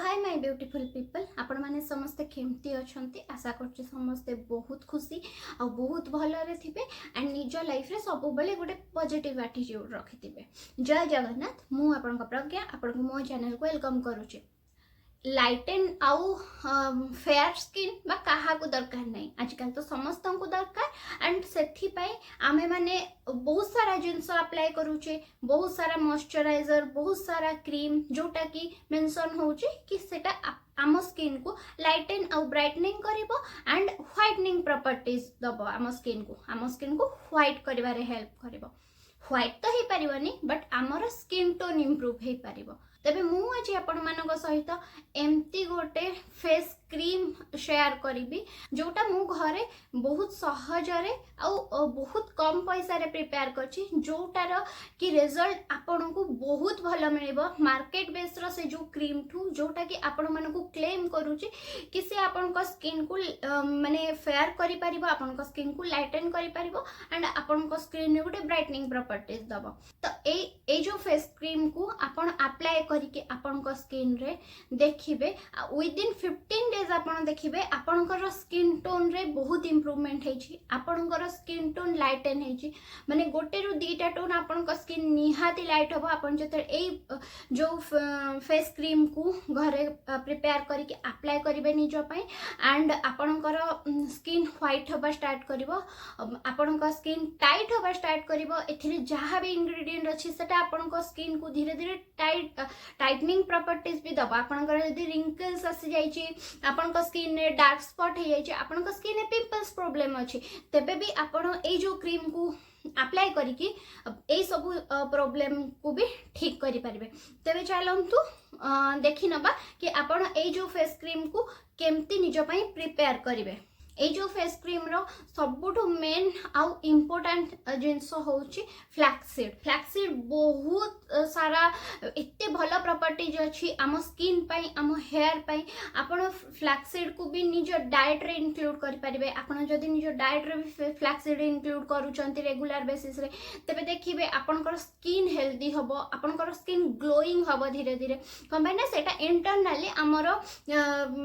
Hi my beautiful people आपण माने समस्ते केमती अछंती आशा करछि समस्ते बहुत खुशी आ बहुत भलरे थिबे एंड निज लाइफ रे सब बेले गोटे पॉजिटिव एटीट्यूड रखिथिबे। जय जगन्नाथ। मु आपन प्रज्ञा आपन मो चैनल को वेलकम करूछि। लाइटेन आउ फेयर स्किन बा काहा को दरकार नहीं आजकल तो समस्त को दरकार एंड सेथि पाई आमे माने बहुत सारा जिनस अप्लाई करूचे, बहुत सारा मॉइस्चराइजर, बहुत सारा क्रीम जोटा की मेंशन होउची कि सेटा आम स्किन को लाइटेन आउ ब्राइटनिंग करिवो एंड व्हाइटनिंग प्रॉपर्टीज दबो। आम स्किन को व्हाइट करिवारे हेल्प करिवो। व्हाइट तो ही पारिबनी बट आमर स्किन टोन इंप्रूव हे पारिबो। तेबे मु आज आपण मानक सहित एमती गोटे फेस क्रीम शेयर करी जोटा मु घरे बहुत सहजरे आउ बहुत कम पैसा रे प्रिपेयर करछि, जोटार कि रिजल्ट आपन को बहुत भलो मिलिबो मार्केट बेस रो से जो क्रीम ठू जोटा कि आपण मानक क्लेम करूछि कि से आपण को स्किन को माने फेयर करि परिबो, आपण को स्किन को लाइटन करि परिबो एंड आपण को स्किन रे गोटे ब्राइटनिंग प्रॉपर्टीज दबो। तो ए जो फेस क्रीम को आपण अप्लाई करिके आपण को स्किन रे देखिबे विद इन 15 डेज आपण देखिबे आपणकर स्किन टोन रे बहुत इंप्रूवमेंट हेछि, आपणकर स्किन टोन लाइटन हेछि। माने गोटे रु दीटा टोन आपणकर स्किन निहाती लाइट होबो। आपण जते ए जो फेस क्रीम को घरे प्रिपेयर करिके अप्लाई करिवे निज पई एंड आपणकर स्किन व्हाइट होबा स्टार्ट करिवो, आपणकर स्किन टाइट होबा स्टार्ट करिवो। एथिरे जहा भी इंग्रेडिएंट अछि सेटा आपणकर स्किन को धीरे धीरे टाइटनिंग प्रॉपर्टीज भी दबा। आपणकर यदि रिंकल्स आसी जाइछि, आपणकर स्किन रे डार्क स्पॉट हे जाइछि, आपणकर स्किन रे पिंपल्स प्रॉब्लम अछि, तेबे भी आपण ए जो क्रीम को अप्लाई करिके ए सब प्रॉब्लम को भी ठीक करि परिबे। तेबे चलंतु देखि नबा कि आपण ए जो फेस क्रीम को केमती निज पई प्रिपेयर करिवे। ए जो फेस क्रीम रो सबुठु मेन आउ इम्पोर्टेंट जिनस होउची फ्लैक्सीड। फ्लैक्सीड बहुत सारा एते भलो प्रॉपर्टीज अछि आम स्किन पई, आम हेयर पई। आपण फ्लैक्सीड को भी निज डाइट रे इंक्लूड करि परिबे। आपण जदी निज डाइट रे भी फ्लैक्सीड इंक्लूड करूचंती रेगुलर बेसिस रे, तबे देखिबे आपनकर स्किन हेल्दी हबो, आपनकर स्किन ग्लोइंग हबो धीरे धीरे। कम ना सेटा इंटरनली हमर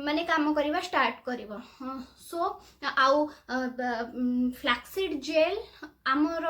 माने काम करबा स्टार्ट करिवो। सो आउ फ्लैक्सीड जेल आमर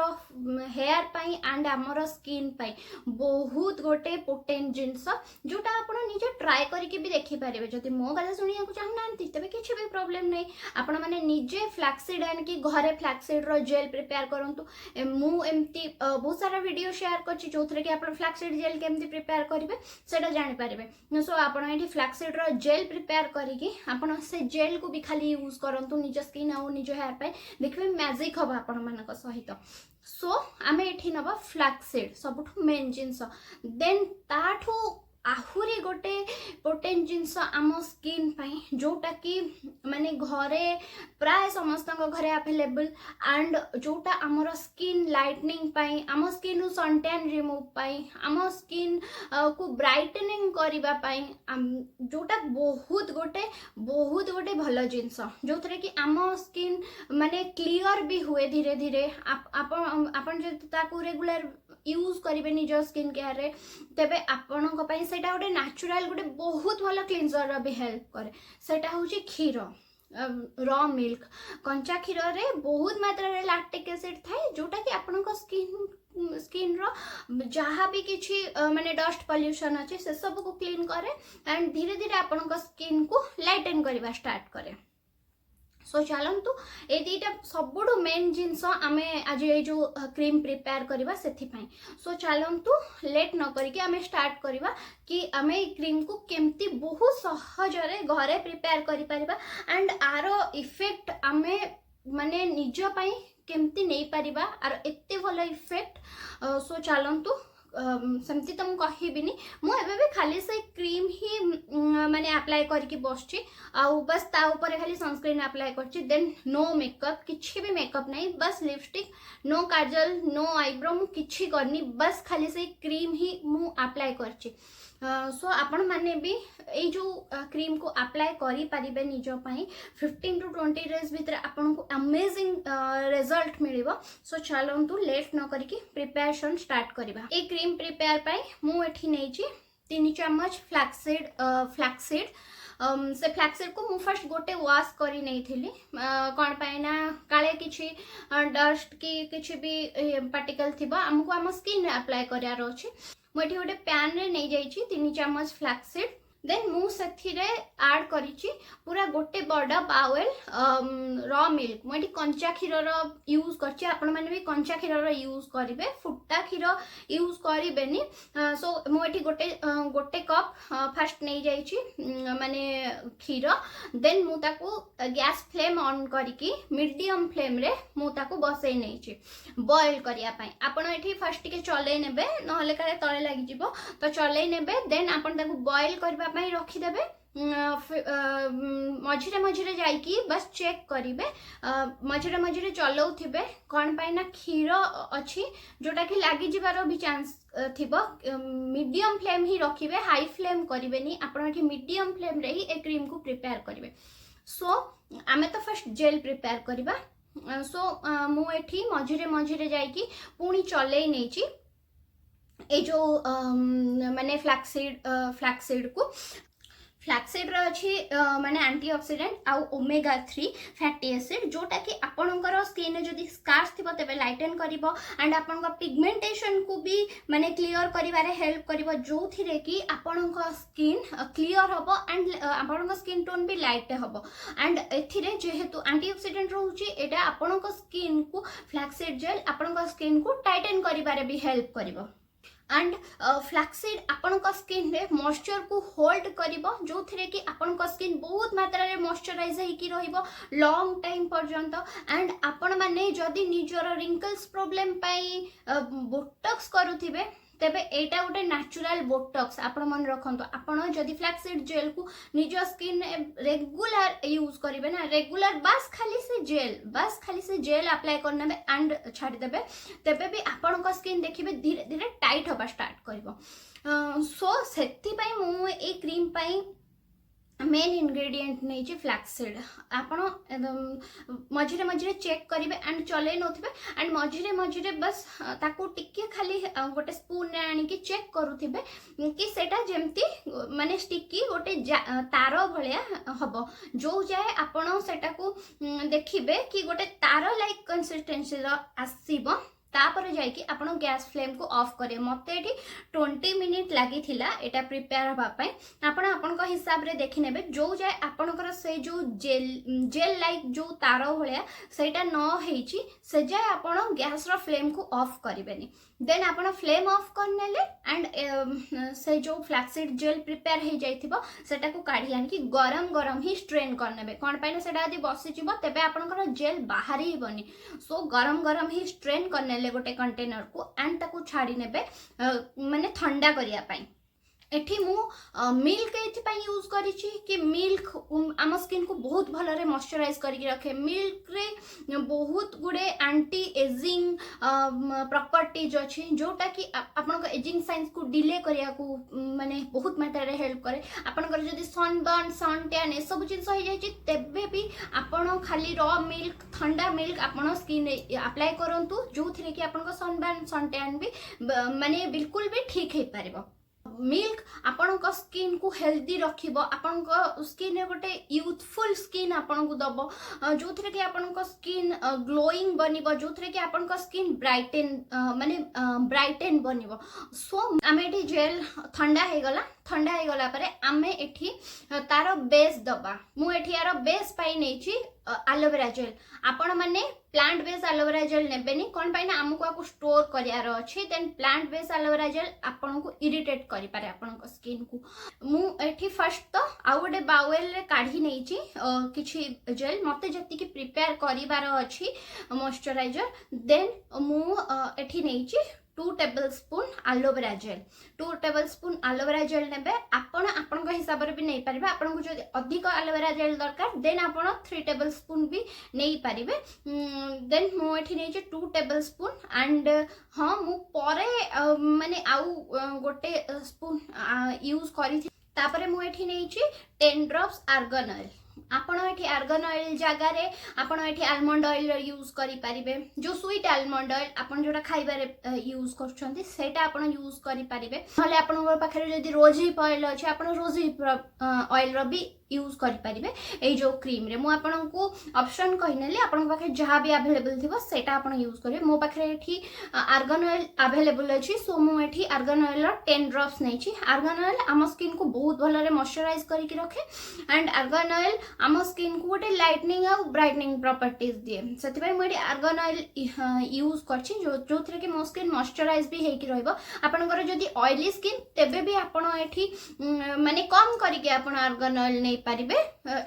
हेयर पाई एंड आमर स्किन पाई बहुत गोटे पोटेंट जिनस जोटा आपण निजे ट्राई करके भी देखि पारिबे। जदि मो कथा सुनिया को चाहनांती तबे किछि भी प्रॉब्लम नै, आपण माने निजे फ्लैक्सीड एंड कि घरे फ्लैक्सीड रो जेल प्रिपेयर करंतु। मु एमती बहुत सारा वीडियो शेयर करछि जोथरे कि आपण फ्लैक्सीड जेल केमती प्रिपेयर करिवे सेटा जानि पारिबे। सो आपण एठी फ्लैक्सीड रो जेल प्रिपेयर करिकि आपण से जेल को भी खाली यूज करंतु निज स्किन आ निज हेयर पाई, देखिबे मैजिक हबा आपण मानक सहित। सो आमे एठी नबा फ्लैक्सीड सबुठु मेन जिंस, देन ताठु आहुरी गोटे पोटेंट जिनस आम स्किन पाई जोटा कि माने घरे प्राय समस्त घरे अवेलेबल एंड जोटा आमर स्किन लाइटनिंग पाई, आम स्किन नु सनटैन रिमूव पाई, आम स्किन को ब्राइटनिंग करिबा पाई, जोटा बहुत गोटे भलो जिनस जोथरे कि आम स्किन माने क्लियर भी हुए धीरे धीरे। आपण जदि ताकू रेगुलर यूज करिवे निज स्किन केयर रे, तेबे आपण को पई सेटा गोटे नेचुरल गोटे बहुत भलो क्लींजर भी हेल्प करे। सेटा होची क्षीर, रॉ मिल्क, कंचा क्षीर रे बहुत मात्रा रे लैक्टिक एसिड थाए जोटा कि आपण को स्किन रो जहाँ भी किछि माने डस्ट पॉल्यूशन अछि से सब को क्लीन करे एंड धीरे धीरे आपण को स्किन को लाइटन करबा स्टार्ट करे। सो चलंतु ए दीटा सबुठु मेन जिनस आमे आज ए जो क्रीम प्रिपेयर करबा सेथि पई। सो चलंतु लेट न करके आमे स्टार्ट करबा कि आमे ए क्रीम को केमती बहुत सहजरे घरे प्रिपेयर करि परिबा एंड आरो इफेक्ट आमे माने निज पई केमती नै परिबा आरो एत्ते भलो इफेक्ट। सो चलंतु सेमती तो कहबिनी, मु एबे भी खाली से क्रीम ही माने अप्लाई करके बसछि आउ बस ता ऊपर खाली सनस्क्रीन अप्लाई करछि। देन नो मेकअप, किछि भी मेकअप नहीं, बस लिपस्टिक, नो काजल, नो आईब्रो, मु किछि करनी, बस खाली से क्रीम ही मु अप्लाई करछि। सो आपण माने भी ए जो क्रीम को अप्लाई करि परिबे निज पई 15 to 20 डेज भीतर आपण को अमेजिंग रिजल्ट मिलिबो। सो चलंतु लेट न करके प्रिपरेशन स्टार्ट करबा। ए क्रीम प्रिपेयर पई मु एठी नै छी तीन चम्मच फ्लैक्सीड से फ्लैक्सीड को मु फर्स्ट गोटे वाश करी नहीं थी कौन पाई ना काले किछि डस्ट की किछि भी पार्टिकल थिबा हमको आम स्किन अप्लाई करार अच्छे मुझे गोटे पैन रे नहीं जाइछि 3 चम्मच फ्लैक्सीड देन मु सेथिरे ऐड करिछि पूरा गोटे बड़ा बाउल रॉ मिल्क मुझे कंचा क्षीर यूज करछि आपण माने भी कंचा क्षीर यूज करिवे फुट्टा क्षीर यूज करिवेनी सो मुझे गोटे गोटे कप फास्ट नहीं जाइछि माने क्षीर देन मु ताको गैस फ्लेम ऑन करिकी मीडियम फ्लेम रे मु ताको बसई नैछि बॉईल करिया पई आपण एठी फर्स्ट के चलै नेबे नहले काले तळे लागि जिवो तो चलै नेबे देन आपण ताको बॉईल करबा पई रखिदेबे मझिरे मझिरे जाइकी बस चेक करिवे मझिरे मझिरे चलाउथिबे कौन पाई ना क्षीर अच्छी जोटा कि लागी जिबार भी चांस थिबो मीडियम फ्लेम ही रखिवे हाई फ्लेम करिवेनी आपण एठी मीडियम फ्लेम रे ही ए क्रीम को प्रिपेयर करिवे सो आमे तो फर्स्ट जेल प्रिपेयर करिबा सो मु एठी मझिरे मझिरे जाइकी पुणी चलै नैची ए जो माने फ्लैक्सीड को फ्लैक्सीड अच्छी माने एंटीऑक्सीडेंट आउ ओमेगा 3 फैटी एसिड जोटा कि आपणकर स्किन जदि स्कार्स थिबो तबे लाइटन करिवो एंड आपणक पिगमेंटेशन को भी माने क्लियर करिवारे हेल्प करिवो जोथिरे कि आपणक स्किन क्लियर हबो एंड आपणक स्किन टोन भी लाइट हबो एंड एथिरे जेहेतु एंटीऑक्सीडेंट रहउची एटा आपणक स्किन को फ्लैक्सीड जेल आपणक स्किन को टाइटन करिवारे भी हेल्प करिवो एंड फ्लैक्सीड आपणक स्किन रे मॉइस्चर को होल्ड करिवो जोथिरे कि आपणक स्किन बहुत मात्रा रे मॉइस्चराइज हेकी रहिवो लॉन्ग टाइम पर्यंत एंड आपण माने जदि निजर रिंकल्स प्रॉब्लम पाई बोटॉक्स करूथिबे तेबे एटा गोटे नेचुरल बोटॉक्स आपण मन रखंतो आपण जदि फ्लैक्सीड जेल को निज स्किन रेगुलर यूज करिवे ना रेगुलर बस खाली से जेल अप्लाई करनेबे एंड छाडी देबे तेबे भी आपण स्किन देखिबे धीरे धीरे टाइट होबा स्टार्ट करिवो सो सेति पई मु ए क्रीम पई मेन इंग्रेडिएंट नहीं फ्लैक्सीड आपण मझिरे मझिरे चेक करिवे एंड चलै नथिबे एंड मझिरे मझिरे बस ताको टिके खाली गोटे स्पून रे आनी कि चेक करूथिबे कि सेटा जेमती माने स्टिकी गोटे तार भलिया हबो जो जाय आपण सेटा को देखिबे कि गोटे तार लाइक कंसिस्टेंसी रो आसीबो तापर जाइकी आपण गैस फ्लेम को ऑफ करे मते एठी 20 मिनिट लागी थिला एटा प्रिपेयर हबा पई आपण आपण को हिसाब रे देखि नेबे जो जाय आपणकर से जो जेल लाइक जो तार भलिया सेटा न हेची से जाय आपण गैस रो फ्लेम को ऑफ करिवेनी देन आपण फ्लेम ऑफ करनेले एंड से जो फ्लैक्सीड जेल प्रिपेयर हे जाइथिबो सेटा को काढी आन कि गरम गरम ही स्ट्रेन करनेबे कोन पाइना सेटा यदि बसी जिवो तबे आपणकर जेल बाहरी बनी सो गरम गरम ही स्ट्रेन करनेले गोटे कंटेनर को एंड ताको छाड़ी नेबे माने ठंडा करिया पाई एठी मु मिल्क एथि यूज करिछि कि मिल्क आम स्किन को बहुत भल रे मॉइस्चराइज करके रखे मिल्क रे बहुत गुडे एंटी एजिंग प्रॉपर्टीज अछि जोटा कि आपन एजिंग साइंस को डिले करिया को माने बहुत मात्रा रे हेल्प करे आपन जदि सनबर्न सन टैन ए सब चीज हो जाय छि तेबे भी आपन खाली रॉ मिल्क ठंडा मिल्क आपन स्किन अप्लाई करंतु जो थिरे कि आपन सनबर्न सन टैन भी माने बिल्कुल भी ठीक हे पारिबो मिल्क आपण स्किन को हेल्दी रखिबो आपण स्किन रे गोटे यूथफुल स्किन आपण को दबो जो थरे कि आपण स्किन ग्लोइंग बनिबो जो थरे कि आपण स्किन ब्राइटन माने ब्राइटन बनिबो सो आमे एठी जेल ठंडा हे गला परे आमे एठी तार बेस दबा मु एठी यार बेस पाई नैछि एलोवेरा जेल आपण माने प्लांट बेस एलोवेरा जेल नेबेनी कोन पाइना हमको आको स्टोर करियार अछि then plant base aloe vera gel आपण को इरिटेट करि पारे आपण स्किन को मु एठी फर्स्ट तो आ गोटे बाउल रे काढी नैछि किछि जेल मते जति कि प्रिपेयर करिवार अछि मॉइस्चराइजर देन मु एठी नैछि 2 tablespoon aloe vera gel 2 tablespoon aloe vera gel नेबे आपण आपण हिसाब रे भी नै परिबे आपण को जो अधिक एलोवेरा जेल दरकार देन आपण 3 टेबलस्पून भी नै परिबे देन मु एठी नै 2 टेबलस्पून एंड हां मु परे माने आउ गोटे स्पून यूज करी तापरे मु एठी नै 10 ड्रॉप्स आर्गन ऑयल आपण एठी आर्गन ऑयल जगार आपण एठी आलमंड ऑयल यूज करि परिबे जो स्वीट आलमंड ऑयल आपण जोटा खाइबारे यूज करछंती सेटा आपण यूज करि परिबे नले आपण पाखरे जदी रोजी ऑयल अछि आपण रोजी ऑयल रो भी यूज करि परिबे ए जो क्रीम रे मु आपन को ऑप्शन कहिनेली आपन पाखे जहा भी अवेलेबल थिबो सेटा आपन यूज करिवे मो पाखरे एठी आर्गन ऑयल अवेलेबल अछि सो मु एठी आर्गन ऑयल 10 ड्रॉप्स नै छी आर्गन ऑयल हम स्किन को बहुत भलो रे मॉइस्चराइज करि के रखे एंड आर्गन ऑयल हम स्किन को गोटे लाइटनिंग और ब्राइटनिंग प्रॉपर्टीज दिए सेति भाई मु एठी आर्गन ऑयल यूज करछि जो थरे के मो स्किन मॉइस्चराइज भी हेकि रहइबो आपनकर जदी ऑयली स्किन तेबे भी आपन एठी माने कम करि के आपन आर्गन ऑयल नै पारिबे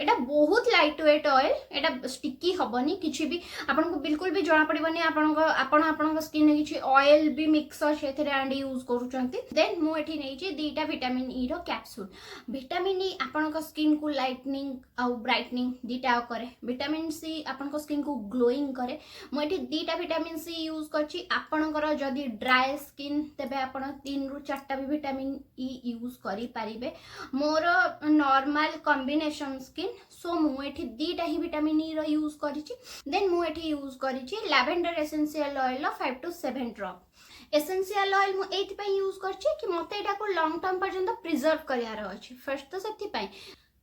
एटा बहुत लाइट वेट ऑयल एटा स्टिकी हबनी किछि भी आपन को बिल्कुल भी जणा पड़िबनी आपन स्किन ने किछि ऑयल भी मिक्स सेथरे एंड यूज करूचंती देन मु एठी नै छी दीटा विटामिन ई रो कैप्सूल विटामिन ई आपन को स्किन को लाइटनिंग और ब्राइटनिंग दीटा करे विटामिन सी आपन को स्किन को ग्लोइंग करे मु एठी दीटा विटामिन सी यूज करछि आपन को जदी ड्राई स्किन तेबे आपन 3 रु 4 टा भी विटामिन ई यूज करि पारिबे मोर नॉर्मल कॉम्बिनेशन स्किन सो मु एठी दीटा ही विटामिन ई रो यूज करिछि देन मु एठी यूज करिछि lavender essential oil 5 to 7 drop essential oil मु एथि पई यूज करछि कि मते एटा को लॉन्ग टर्म पर्यंत प्रिजर्व करियार अछि फर्स्ट तो सेथि पई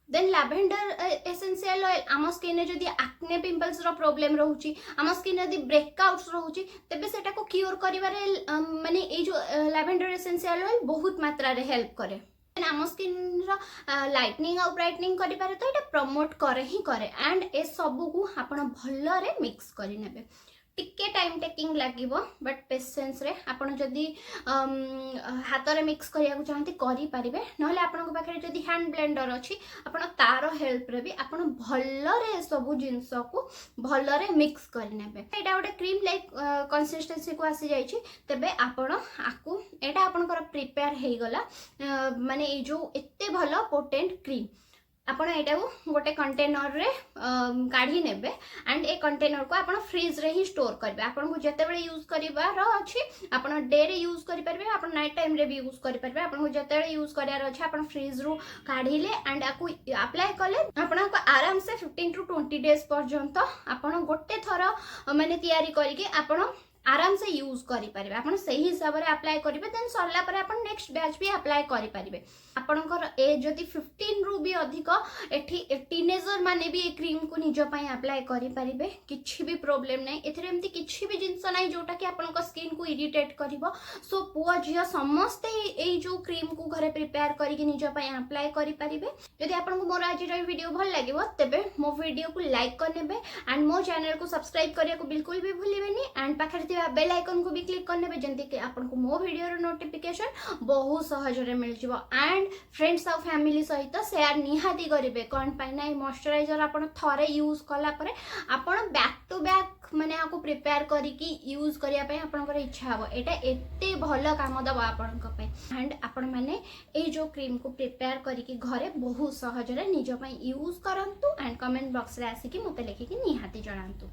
देन लैवेंडर एसेंशियल ऑयल आम स्किन रे जदी एक्ने पिंपल्स रो प्रॉब्लम रहउची आम स्किन जदी ब्रेकआउट्स रहउची तबे सेटा को क्योर करिवारे माने ए जो लैवेंडर एसेंशियल ऑयल बहुत मात्रा रे हेल्प करे आम स्किन लाइटनिंग और ब्राइटनिंग करि पारे तो एटा प्रमोट करे ही करे एंड ए सब को आपण भल्लो रे मिक्स करि नेबे टिके टाइम टेकिंग लागिबो बट पेशेंस रे आपण जदी हाथ रे मिक्स करिया को चाहंती करि परिबे नहले आपण को पाखरे जदी हैंड ब्लेंडर अछि आपण तारो हेल्प रे भी आपण भल्लो रे सब जिंस को भल्लो रे मिक्स करि नेबे एटा गोटे क्रीम लाइक कंसिस्टेंसी को आसी जाई छी तबे आपण आकु एटा आपण कर प्रिपेयर हे गला माने ए जो एते भलो पोटेंट क्रीम आपण एटा को गोटे कंटेनर रे काढी नेबे एंड ए कंटेनर को आपण फ्रीज रे ही स्टोर करबे आपण को जते बेले यूज करिवार अछि आपण डे रे यूज करि परबे आपण नाइट टाइम रे भी यूज करि परबे आपण को जते बेले यूज करियार अछि आपण फ्रीज रू काढिले एंड आकु अप्लाई करले आपण को आराम से 15 to 20 डेज पर्यंत आपण गोटे थरो माने तयारी करिके आपण आराम से यूज करि परिबे आपण सही हिसाब रे अप्लाई करिवे देन सरला परे आपण नेक्स्ट बैच भी अप्लाई करि परिबे आपनकर एज जदी 15 रु भी अधिक एठी टीनेजर माने भी ए क्रीम को निजो पई अप्लाई करि परिबे किछि भी प्रॉब्लम नै एथरे एम्ति किछि भी जिंस नै जोटा कि आपनका स्किन को इरिटेट करिवो सो पुआ जिया समस्त ए जो क्रीम को घरे प्रिपेयर करि कि निजो पई अप्लाई करि परिबे जदी आपनको मोर आज रो वीडियो भल लागिवो तबे मो वीडियो को लाइक करनेबे एंड मो चैनल को सब्सक्राइब करिया को बिल्कुल भी भूलिबेनी एंड पाखरे बेल आइकन को भी क्लिक करने जंती कि आपको मो वीडियो रो नोटिफिकेशन बहुत सहज रे मिल जिवो एंड फ्रेंड्स और फैमिली सहित शेयर निहाती करिवे कोन पाइ नै मॉइस्चराइजर आपण थरे यूज कला परे आपण बैक टू बैक माने आको प्रिपेयर करी कि यूज करिया पय आपनकर इच्छा हबो एटा एते भलो काम दबो आपनक पय एंड आपण माने ए जो क्रीम को प्रिपेयर करी कि घरे बहुत सहज रे निजो पय यूज करंतु एंड कमेंट बॉक्स रे आसी कि मते लेखि कि निहाती जणांतु।